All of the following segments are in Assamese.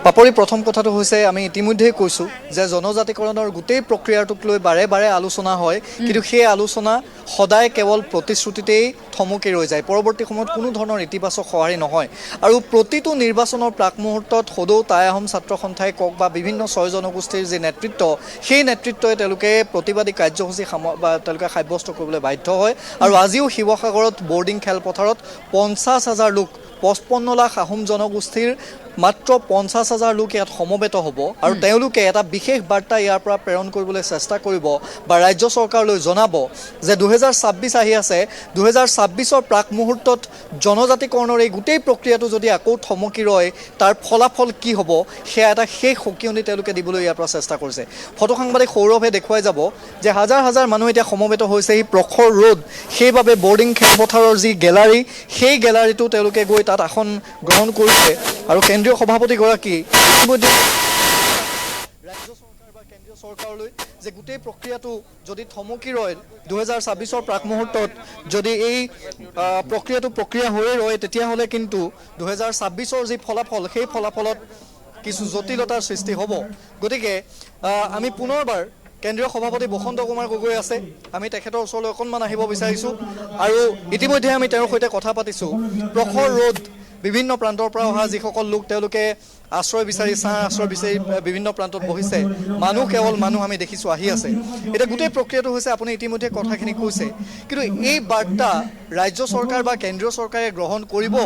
পাপৰি প্ৰথম কথাটো হৈছে আমি ইতিমধ্যেই কৈছোঁ যে জনজাতিকৰণৰ গোটেই প্ৰক্ৰিয়াটোক লৈ বাৰে বাৰে আলোচনা হয়, কিন্তু সেই আলোচনা সদায় কেৱল প্ৰতিশ্ৰুতিতেই থমকি ৰৈ যায়। পৰৱৰ্তী সময়ত কোনো ধৰণৰ ইতিবাচক সঁহাৰি নহয়। আৰু প্ৰতিটো নিৰ্বাচনৰ প্ৰাক মুহূৰ্তত সদৌ টাই আহোম ছাত্ৰ সন্থাই কওক বা বিভিন্ন ছয় জনগোষ্ঠীৰ যি নেতৃত্ব, সেই নেতৃত্বই তেওঁলোকে প্ৰতিবাদী কাৰ্যসূচী তেওঁলোকে সাব্যস্ত কৰিবলৈ বাধ্য হয়। আৰু আজিও শিৱসাগৰত বৰ্ডিং খেলপথাৰত 50,000 লোক, 55 লাখ আহোম জনগোষ্ঠীৰ মাত্ৰ 50,000 লোক ইয়াত সমবেত হ'ব। আৰু তেওঁলোকে এটা বিশেষ বাৰ্তা ইয়াৰ পৰা প্ৰেৰণ কৰিবলৈ চেষ্টা কৰিব বা ৰাজ্য চৰকাৰলৈ জনাব যে 2026 আহি আছে, 2026ৰ প্ৰাক মুহূৰ্তত জনজাতিকৰণৰ এই গোটেই প্ৰক্ৰিয়াটো যদি আকৌ থমকি ৰয়, তাৰ ফলাফল কি হ'ব, সেয়া এটা শেষ সকিয়নি তেওঁলোকে দিবলৈ ইয়াৰ পৰা চেষ্টা কৰিছে। ফটো সাংবাদিক সৌৰভে দেখুৱাই যাব যে হাজাৰ হাজাৰ মানুহ এতিয়া সমবেত হৈছে এই প্ৰখৰ ৰ'দ, সেইবাবে বৰ্ডিং খেলপথাৰৰ যি গেলাৰী, সেই গেলাৰীটো তেওঁলোকে গৈ তাত আসন গ্ৰহণ কৰিছে। আৰু কেন্দ্ৰীয় সভাপতিগৰাকী ইতিমধ্যে ৰাজ্য চৰকাৰ বা কেন্দ্ৰীয় চৰকাৰলৈ যে গোটেই প্ৰক্ৰিয়াটো যদি থমকি ৰয়, 2026ৰ প্ৰাক মুহূৰ্তত যদি এই প্ৰক্ৰিয়া হৈয়ে ৰয়, তেতিয়াহ'লে কিন্তু 2026ৰ যি ফলাফল, সেই ফলাফলত কিছু জটিলতাৰ সৃষ্টি হ'ব। গতিকে আমি পুনৰবাৰ কেন্দ্ৰীয় সভাপতি বসন্ত কুমাৰ গগৈ আছে, আমি তেখেতৰ ওচৰলৈ অকণমান আহিব বিচাৰিছোঁ। আৰু ইতিমধ্যে আমি তেওঁৰ সৈতে কথা পাতিছোঁ। প্ৰখৰ ৰ'দ, বিভিন্ন প্ৰান্তৰ পৰা অহা যিসকল লোক, তেওঁলোকে আশ্ৰয় বিচাৰি, ছাঁ আশ্ৰয় বিচাৰি বিভিন্ন প্ৰান্তত বহিছে। মানুহ কেৱল মানুহ আমি দেখিছোঁ আহি আছে। এতিয়া গোটেই প্ৰক্ৰিয়াটো হৈছে, আপুনি ইতিমধ্যে কথাখিনি কৈছে, কিন্তু এই বাৰ্তা ৰাজ্য চৰকাৰ বা কেন্দ্ৰীয় চৰকাৰে গ্ৰহণ কৰিব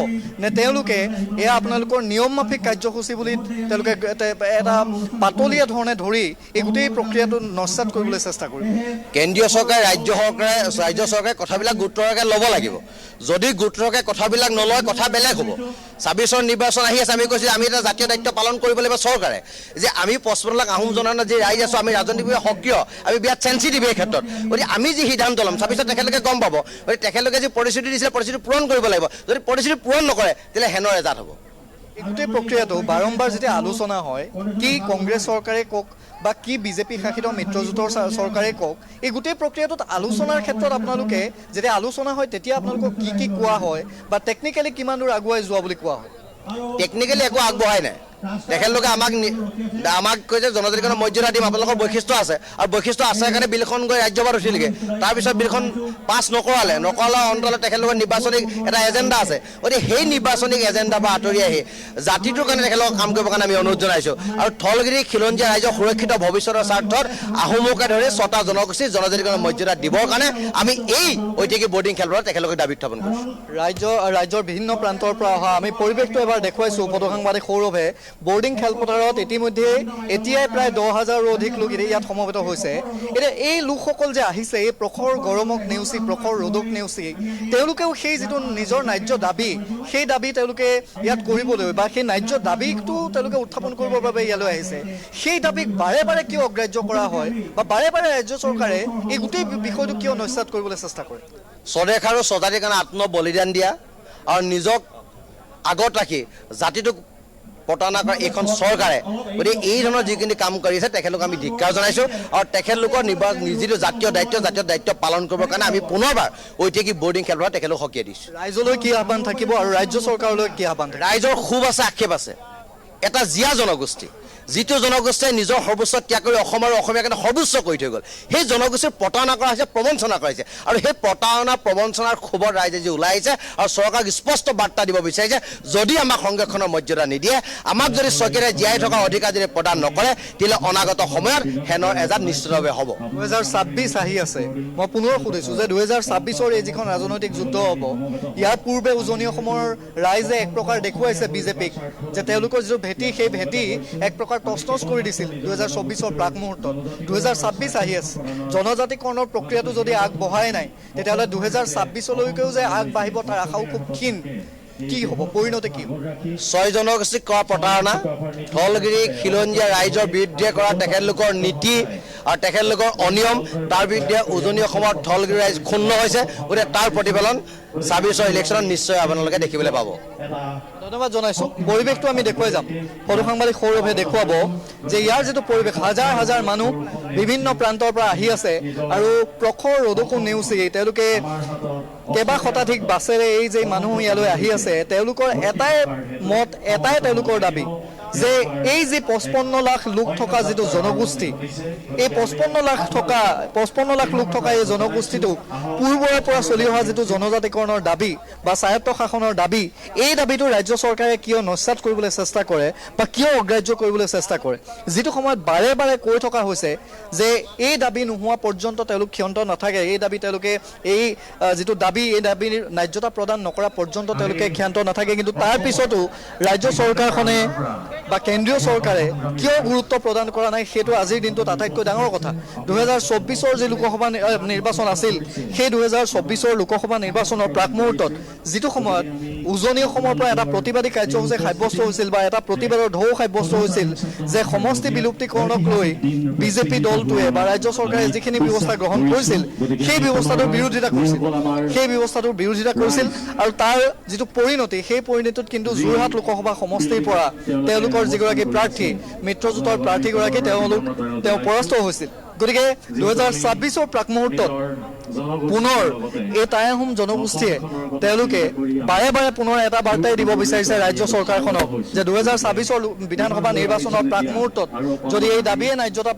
নে তেওঁলোকে এয়া আপোনালোকৰ নিয়ম মাফিক কাৰ্যসূচী বুলি তেওঁলোকে এটা পাতলীয়া ধৰণে ধৰি এই গোটেই প্ৰক্ৰিয়াটো নস্যাৎ কৰিবলৈ চেষ্টা কৰিব? কেন্দ্ৰীয় চৰকাৰে ৰাজ্য চৰকাৰে কথাবিলাক গুৰুত্বৰে ল'ব লাগিব। যদি গুৰুত্বৰে কথাবিলাক নলয়, কথা বেলেগ হ'ব। 26ৰ নিৰ্বাচন আহি আছে, আমি কৈছোঁ আমি এটা জাতীয় দায়িত্ব পালন কৰিব লাগিব চৰকাৰে, যে আমি 55 লাখ আহোম জনগণৰ যি ৰাইজ আছোঁ, আমি ৰাজনৈতিকভাৱে সক্ৰিয়, আমি বিৰাট চেঞ্চিটিভ এই ক্ষেত্ৰত। গতিকে আমি যি সিদ্ধান্ত ল'ম 26ত তেখেতলোকে গম পাব। গতিকে তেখেতলোকে যি প্ৰতিশ্ৰুতি দিছিলে, প্ৰতিশ্ৰুতি পূৰণ কৰিব লাগিব। যদি প্ৰতিশ্ৰুতি পূৰণ নকৰে, তেতিয়াহ'লে হেনৰ এজাত হ'ব। এই গোটেই প্ৰক্ৰিয়াটো বাৰম্বাৰ যেতিয়া আলোচনা হয়, কি কংগ্ৰেছ চৰকাৰে কওক বা কি বিজেপি শাসিত মিত্ৰজোঁটৰ চৰকাৰে কওক, এই গোটেই প্ৰক্ৰিয়াটোত আলোচনাৰ ক্ষেত্ৰত আপোনালোকে যেতিয়া আলোচনা হয়, তেতিয়া আপোনালোকক কি কি কোৱা হয় বা টেকনিকেলি কিমান দূৰ আগুৱাই যোৱা বুলি কোৱা হয়? টেকনিকেলি একো আগবঢ়াই নাই। তেখেতলোকে আমাক কৈছে জনজাতিকৰণৰ মৰ্যাদা দিম, আপোনালোকৰ বৈশিষ্ট্য আছে, আৰু বৈশিষ্ট্য আছে কাৰণে বিলখন গৈ ৰাজ্যসভাত উঠিলগৈ। তাৰপিছত বিলখন পাছ নকৰালে অন্তত তেখেতলোকৰ নিৰ্বাচনিক এটা এজেণ্ডা আছে। গতিকে সেই নিৰ্বাচনিক এজেণ্ডাৰ পৰা আঁতৰি আহি জাতিটোৰ কাৰণে তেখেতলোকক কাম কৰিবৰ কাৰণে আমি অনুৰোধ জনাইছোঁ। আৰু থলগিৰি খিলঞ্জীয়া ৰাইজৰ সুৰক্ষিত ভৱিষ্যতৰ স্বাৰ্থত আহোমকে ধৰি 6টা জনগোষ্ঠীৰ জনজাতিকৰণৰ মৰ্যাদা দিবৰ কাৰণে আমি এই ঐতিহাসিক বৰ্ডিং খেলপথাৰত তেখেতলোকক দাবী উত্থাপন কৰিছোঁ। ৰাজ্যৰ বিভিন্ন প্ৰান্তৰ পৰা অহা আমি পৰিৱেশটো এবাৰ দেখুৱাইছোঁ। ফটো সাংবাদিক সৌৰভে বৰ্ডিং খেলপথাৰত এতিয়াই প্ৰায় 10,000ৰো অধিক লোক ইয়াত সমবেত হৈছে। এতিয়া এই লোকসকল যে আহিছে, এই প্ৰখৰ গৰমক নেওচি, প্ৰখৰ ৰ'দক নেওচি, তেওঁলোকেও সেই যিটো নিজৰ ন্যায্য দাবী, সেই দাবী তেওঁলোকে ইয়াত কৰিবলৈ বা সেই ন্যায্য দাবীটো তেওঁলোকে উত্থাপন কৰিবৰ বাবে ইয়ালৈ আহিছে। সেই দাবীক বাৰে বাৰে কিয় অগ্ৰাহ্য কৰা হয় বা বাৰে বাৰে ৰাজ্য চৰকাৰে এই গোটেই বিষয়টো কিয় নস্যাৎ কৰিবলৈ চেষ্টা কৰে? স্বদেশ আৰু স্বজাতিৰ কাৰণে আত্ম বলিদান দিয়া আৰু নিজক আগত ৰাখি জাতিটোক প্ৰতাৰণা কৰা এইখন চৰকাৰে, গতিকে এই ধৰণৰ যিখিনি কাম কৰি আছে তেখেতলোকক আমি ধিক্কাৰ জনাইছোঁ। আৰু তেখেতলোকৰ যিটো জাতীয় দায়িত্ব পালন কৰিবৰ কাৰণে আমি পুনৰবাৰ ঐতিহাসিক বৰ্ডিং খেলপথাৰত তেখেতলোকক সকীয়াই দিছোঁ। ৰাইজলৈ কি আহ্বান থাকিব আৰু ৰাজ্য চৰকাৰলৈ কি আহ্বান থাকিব? ৰাইজৰ ক্ষোভ আছে, আক্ষেপ আছে। এটা জীয়া জনগোষ্ঠী, যিটো জনগোষ্ঠীয়ে নিজৰ সৰ্বোচ্চ ত্যাগ কৰি অসম আৰু অসমীয়াৰ কাৰণে সৰ্বোচ্চ কৰি থৈ গ'ল, সেই জনগোষ্ঠীৰ প্ৰতাৰণা কৰা হৈছে, প্ৰবঞ্চনা কৰাইছে। আৰু সেই প্ৰবঞ্চনাৰ ক্ষোভত ৰাইজে যি ওলাই আহিছে আৰু চৰকাৰক স্পষ্ট বাৰ্তা দিব বিচাৰিছে, যদি আমাক সংৰক্ষণৰ মৰ্যাদা নিদিয়ে, আমাক যদি চৰকাৰে জীয়াই থকাৰ অধিকাৰ যদি প্ৰদান নকৰে, তেতিয়াহ'লে অনাগত সময়ত হেনৰ এজাত নিশ্চিতভাৱে হ'ব। 2026 আহি আছে। মই পুনৰ সুধিছোঁ যে 2026ৰ এই যিখন ৰাজনৈতিক যুদ্ধ হ'ব, ইয়াৰ পূৰ্বে উজনি অসমৰ ৰাইজে এক প্ৰকাৰ দেখুৱাইছে বিজেপিক যে তেওঁলোকৰ যিটো ভেটি, সেই ভেটি এক প্ৰকাৰ তছনছ কৰি দিছিল 2024ৰ প্ৰাক মুহূৰ্তত। 2026 আহি আছে, জনজাতিকৰণৰ প্ৰক্ৰিয়াটো যদি আগবঢ়াই নাই, তেতিয়াহ'লে 2026লৈকেও যে আগবাঢ়িব তাৰ আশাও খুব ক্ষীণ। কি হ'ব, পৰিণতি কি হ'ব? 6 জনগোষ্ঠীক কৰা প্ৰতাৰণা, থলগিৰি খিলঞ্জীয়া ৰাইজৰ বিৰুদ্ধে কৰা তেখেতলোকৰ নীতি আৰু তেখেতলোকৰ অনিয়ম, তাৰ বিৰুদ্ধে উজনি অসমৰ থলগিৰি ৰাইজ ক্ষুণ্ণ হৈছে। গতিকে তাৰ প্ৰতিফলন 26ৰ ইলেকশ্যনত নিশ্চয় আপোনালোকে দেখিবলৈ পাব। ধন্যবাদ জনাইছোঁ। পৰিৱেশটো আমি দেখুৱাই যাম। ফটো সাংবাদিক সৌৰভে দেখুৱাব যে ইয়াৰ যিটো পৰিৱেশ, হাজাৰ হাজাৰ মানুহ বিভিন্ন প্ৰান্তৰ পৰা আহি আছে আৰু প্ৰখৰ ৰ'দকো নেওচি তেওঁলোকে কেইবা শতাধিক বাছেৰে এই যে মানুহ ইয়ালৈ আহি আছে, তেওঁলোকৰ এটাই মত, এটাই তেওঁলোকৰ দাবী যে এই যে 55 লাখ লোক থকা যিটো জনগোষ্ঠী এই 55 লাখ লোক থকা এই জনগোষ্ঠীটোক পূৰ্বৰে পৰা চলি অহা যিটো জনজাতিকৰণৰ দাবী বা স্বায়ত্ত শাসনৰ দাবী এই দাবীটো ৰাজ্য চৰকাৰে কিয় নস্যাৎ কৰিবলৈ চেষ্টা কৰে বা কিয় অগ্ৰাহ্য কৰিবলৈ চেষ্টা কৰে যিটো সময়ত বাৰে বাৰে কৈ থকা হৈছে যে এই দাবী নোহোৱা পৰ্যন্ত তেওঁলোক ক্ষান্ত নাথাকে এই দাবী তেওঁলোকে এই যিটো দাবী এই দাবীৰ ন্যায্যতা প্ৰদান নকৰা পৰ্যন্ত তেওঁলোকে ক্ষান্ত নাথাকে কিন্তু তাৰ পিছতো ৰাজ্য চৰকাৰখনে বা কেন্দ্ৰীয় চৰকাৰে কিয় গুৰুত্ব প্ৰদান কৰা নাই সেইটো আজিৰ দিনটোত আটাইতকৈ ডাঙৰ কথা 2024ৰ যি লোকসভা নিৰ্বাচন আছিল সেই 2024ৰ লোকসভা নিৰ্বাচনৰ প্ৰাক মুহূৰ্তত যিটো সময়ত উজনি অসমৰ পৰা এটা প্ৰতিবাদী কাৰ্যসূচী সাব্যস্ত হৈছিল বা এটা প্ৰতিবাদৰ ঢৌ সাব্যস্ত হৈছিল যে সমষ্টি বিলুপ্তিকৰণক লৈ বিজেপি দলটোৱে বা ৰাজ্য চৰকাৰে যিখিনি ব্যৱস্থা গ্ৰহণ কৰিছিল সেই ব্যৱস্থাটোৰ বিৰোধিতা কৰিছিল আৰু তাৰ যিটো পৰিণতি সেই পৰিণতিত কিন্তু যোৰহাট লোকসভা সমষ্টিৰ পৰা তেওঁলোকৰ যিগৰাকী প্ৰাৰ্থী মিত্ৰজোঁটৰ প্ৰাৰ্থীগৰাকী তেওঁ পৰাস্ত হৈছিল গতিকে 2026ৰ প্ৰাক মুহূৰ্তত পুনৰ এই টাই আহোম জনগোষ্ঠীয়ে তেওঁলোকে বাৰে বাৰে পুনৰ এটা বাৰ্তাই দিব বিচাৰিছে ৰাজ্য চৰকাৰখনক যে 2026ৰ বিধানসভা নিৰ্বাচনৰ প্ৰাক মুহূৰ্তত যদি এই দাবীয়ে ন্যায্যতা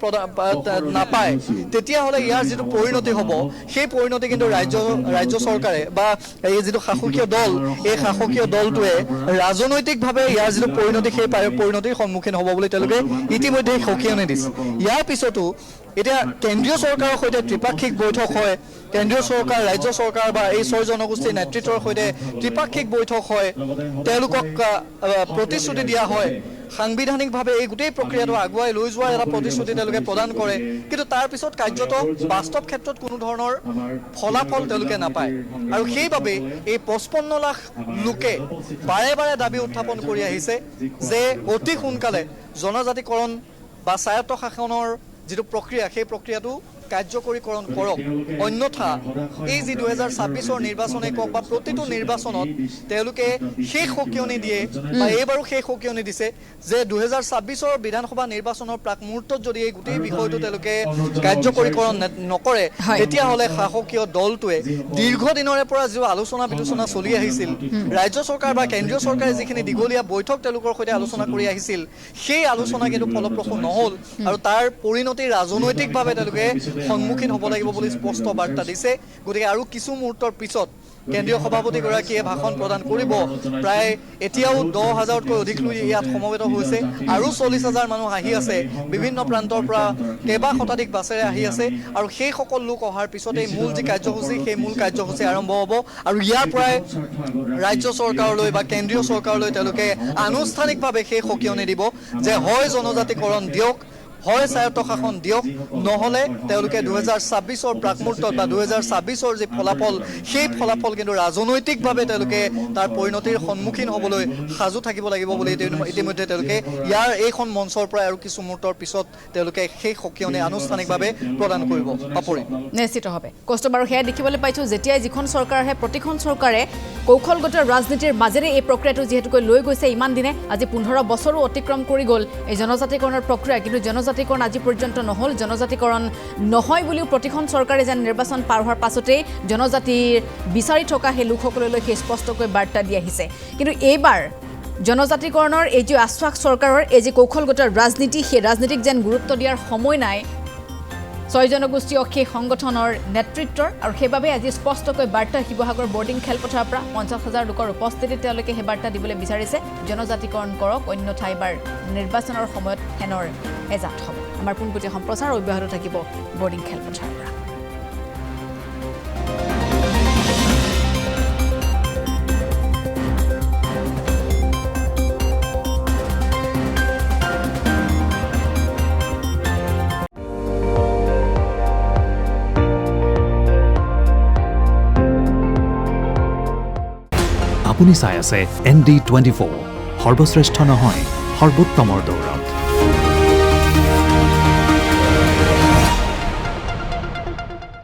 নাপায় তেতিয়াহ'লে ইয়াৰ যিটো পৰিণতি হ'ব সেই পৰিণতি কিন্তু ৰাজ্য চৰকাৰে বা এই যিটো শাসকীয় দল এই শাসকীয় দলটোৱে ৰাজনৈতিকভাৱে ইয়াৰ যিটো পৰিণতি সেই পৰিণতিৰ সন্মুখীন হ'ব বুলি তেওঁলোকে ইতিমধ্যে সকিয়নি দিছে ইয়াৰ পিছতো এতিয়া কেন্দ্ৰীয় চৰকাৰৰ সৈতে ত্ৰিপাক্ষিক বৈঠক হয় কেন্দ্ৰীয় চৰকাৰ ৰাজ্য চৰকাৰ বা এই ছয় জনগোষ্ঠীৰ নেতৃত্বৰ সৈতে ত্ৰিপাক্ষিক বৈঠক হয় তেওঁলোকক প্ৰতিশ্ৰুতি দিয়া হয় সাংবিধানিকভাৱে এই গোটেই প্ৰক্ৰিয়াটো আগুৱাই লৈ যোৱাৰ এটা প্ৰতিশ্ৰুতি তেওঁলোকে প্ৰদান কৰে কিন্তু তাৰ পিছত কাৰ্যত বাস্তৱ ক্ষেত্ৰত কোনো ধৰণৰ ফলাফল তেওঁলোকে নাপায় আৰু সেইবাবে এই 55 লাখ লোকে বাৰে বাৰে দাবী উত্থাপন কৰি আহিছে যে অতি সোনকালে জনজাতিকৰণ বা স্বায়ত্ত শাসনৰ যিটো প্ৰক্ৰিয়া সেই প্ৰক্ৰিয়াটো কাৰ্যকৰীকৰণ কৰক অন্যথা এই যি 2026ৰ নিৰ্বাচনে কওক বা প্ৰতিটো নিৰ্বাচনত তেওঁলোকে সেই সকিয়নি দিয়ে বা এইবাৰো সেই সকিয়নি দিছে যে 2026ৰ বিধানসভা নিৰ্বাচনৰ প্ৰাক মুহূৰ্তত যদি এই গোটেই বিষয়টো তেওঁলোকে কাৰ্যকৰীকৰণ নকৰে তেতিয়াহ'লে শাসকীয় দলটোৱে দীৰ্ঘদিনৰে পৰা যি আলোচনা বিলোচনা চলি আহিছিল ৰাজ্য চৰকাৰ বা কেন্দ্ৰীয় চৰকাৰে যিখিনি দীঘলীয়া বৈঠক তেওঁলোকৰ সৈতে আলোচনা কৰি আহিছিল সেই আলোচনা কিন্তু ফলপ্ৰসূ নহ'ল আৰু তাৰ পৰিণতি ৰাজনৈতিকভাৱে তেওঁলোকে সন্মুখীন হ'ব লাগিব বুলি স্পষ্ট বাৰ্তা দিছে গতিকে আৰু কিছু মুহূৰ্তৰ পিছত কেন্দ্ৰীয় সভাপতিগৰাকীয়ে ভাষণ প্ৰদান কৰিব প্ৰায় এতিয়াও 10,000তকৈ অধিক লোক ইয়াত সমবেত হৈছে আৰু 40,000 মানুহ আহি আছে বিভিন্ন প্ৰান্তৰ পৰা কেইবা শতাধিক বাছেৰে আহি আছে আৰু সেই সকল লোক অহাৰ পিছতেই মূল যি কাৰ্যসূচী সেই মূল কাৰ্যসূচী আৰম্ভ হ'ব আৰু ইয়াৰ পৰাই ৰাজ্য চৰকাৰলৈ বা কেন্দ্ৰীয় চৰকাৰলৈ তেওঁলোকে আনুষ্ঠানিকভাৱে সেই সকিয়নি দিব যে হয় জনজাতিকৰণ দিয়ক হয় স্বায়ত্ত শাসন দিয়ক নহ'লে তেওঁলোকে 2026ৰ প্ৰাক মুহূৰ্তত বা 2026ৰ যি ফলাফল সেই ফলাফল কিন্তু ৰাজনৈতিকভাৱে তেওঁলোকে তাৰ পৰিণতিৰ সন্মুখীন হ'বলৈ সাজু থাকিব লাগিব বুলি ইতিমধ্যে তেওঁলোকে ইয়াৰ এইখন মঞ্চৰ পৰা আৰু কিছু মুহূৰ্তৰ পিছত তেওঁলোকে সেই সকিয়নি আনুষ্ঠানিকভাৱে প্ৰদান কৰিব পাপৰি নিশ্চিতভাৱে কষ্ট বাৰু সেয়া দেখিবলৈ পাইছোঁ যেতিয়াই যিখন চৰকাৰ আহে প্ৰতিখন চৰকাৰে কৌশলগত ৰাজনীতিৰ মাজেৰে এই প্ৰক্ৰিয়াটো যিহেতুকৈ লৈ গৈছে ইমান দিনে আজি 15 বছৰো অতিক্ৰম কৰি গ'ল এই জনজাতিকৰণৰ প্ৰক্ৰিয়া কিন্তু জনজাতিকৰণ আজি পৰ্যন্ত নহ'ল জনজাতিকৰণ নহয় বুলিও প্ৰতিখন চৰকাৰে যেন নিৰ্বাচন পাৰ হোৱাৰ পাছতেই জনজাতিৰ বিচাৰি থকা সেই লোকসকললৈ সেই স্পষ্টকৈ বাৰ্তা দি আহিছে কিন্তু এইবাৰ জনজাতিকৰণৰ এই যে আশ্বাস চৰকাৰৰ এই যে কৌশলগত ৰাজনীতি সেই ৰাজনীতিক যেন গুৰুত্ব দিয়াৰ সময় নাই ছয় জনগোষ্ঠীয় সেই সংগঠনৰ নেতৃত্বৰ আৰু সেইবাবে আজি স্পষ্টকৈ বাৰ্তা শিৱসাগৰ বৰ্ডিং খেলপথাৰৰ পৰা 50,000 লোকৰ উপস্থিতিত তেওঁলোকে সেই বাৰ্তা দিবলৈ বিচাৰিছে জনজাতিকৰণ কৰক অন্যথা এবাৰ নিৰ্বাচনৰ সময়ত হেনৰ এজাত হ'ব আমাৰ পোনপটীয়া সম্প্ৰচাৰ অব্যাহত থাকিব বৰ্ডিং খেলপথাৰৰ পৰা আপুনি চাই আছে ND24 সৰ্বশ্ৰেষ্ঠ নহয় সৰ্বোত্তমৰ দৌৰত